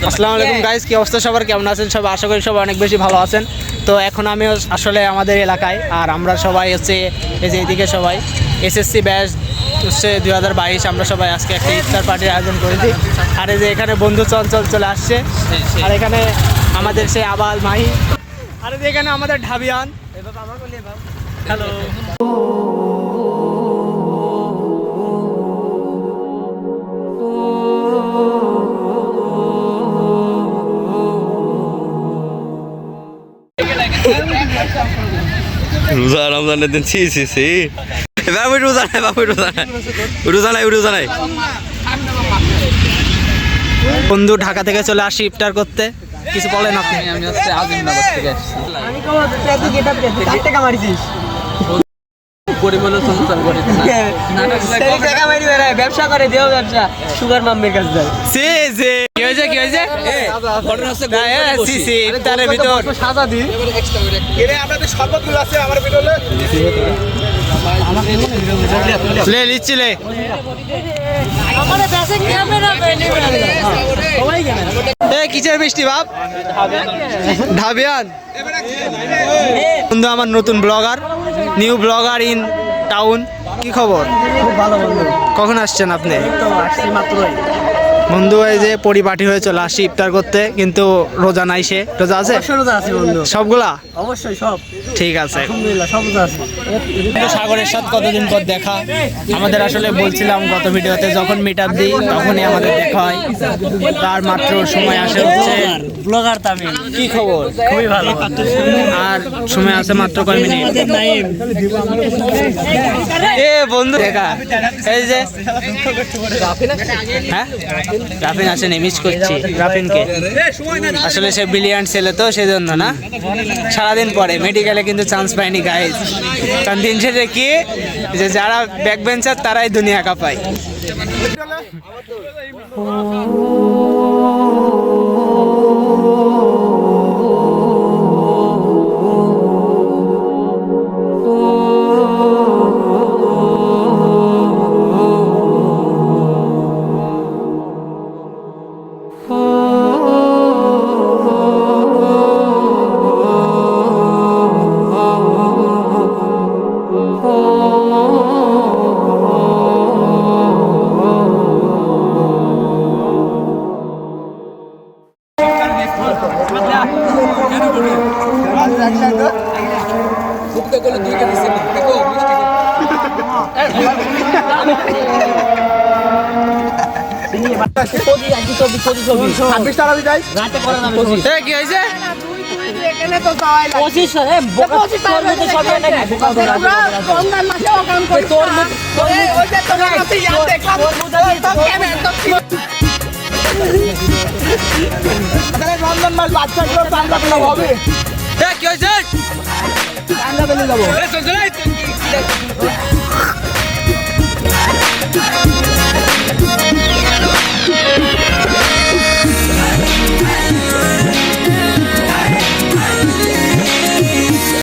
আসসালামু আলাইকুম গাইস, কি অবস্থা সবার, কেমন আছেন সবাই? আশা করি সবাই অনেক বেশি ভালো আছেন। তো এখন আমি আসলে আমাদের এলাকায়, আর আমরা সবাই হচ্ছে এই যে এইদিকে সবাই এসএসসি ব্যাচ হচ্ছে 2022, আমরা সবাই আজকে একটা ইফতার পার্টির আয়োজন করেছি। আর এই যে এখানে বন্ধু চঞ্চল চলে আসছে, আর এখানে আমাদের সেই আবাল মাহি, আর এই যে এখানে আমাদের ঢাবিয়ান। হ্যালো। রোজা রমজানের দিন ছি বাবু রোজা নাই বন্ধু ঢাকা থেকে চলে আসি ইফতার করতে, কিছু বলেন আপনি? আমি হচ্ছে আজিমনগর থেকে আসছি। ব্যবসা করে দেও ব্যবসা সুগার মাম্মির কাছে যায়। কি হয়েছে ইফতারের ভিতর সাদা দি আপনাদের শরবতগুলো আছে আমার ভিতরে লে লিচ্ছি লে। কিসের বৃষ্টি বাপ? ঢাবিয়ান বন্ধু আমার নতুন blogger, new blogger in town. কি খবর? খুব ভালো বন্ধু। কখন আসছেন আপনি? তো আসছি মাত্রই। বন্ধু এই যে পরিপাটি হয়ে চলে আসি ইফতার করতে, কিন্তু রোজা নাই। সে রোজা আছে? রোজা আছে বন্ধু, সবগুলা? অবশ্যই সব ঠিক আছে। আলহামদুলিল্লাহ সব রোজা আছে। সাগরের সাথে কতদিন পর দেখা আমাদের, আসলে বলছিলাম গত ভিডিওতে, যখন মিট আপ দিই তখনই আমাদের দেখা হয়। তার মাত্র সময় আসে হচ্ছে ব্লগার তামিম। কি খবর? খুবই ভালো। আর সময় আছে মাত্র কয় মিনিট। এ বন্ধু দেখা, এই যে হ্যাঁ রাফিন আসেনি, মিস করছি রাফিনকে। আসলে সে ব্রিলিয়ান্ট ছেলে তো, সেজন্য না, সারাদিন পরে মেডিকেলে কিন্তু চান্স পায়নি গাইজ। কারণ দিন শেষে কি, যে যারা ব্যাক বেঞ্চার তারাই দুনিয়া কাঁপায়। কি হয়েছে? রমজান মাস বাচ্চাগুলো চান্দা পেলাম হবে। কি হয়েছে? চান্দা পেলে যাবো।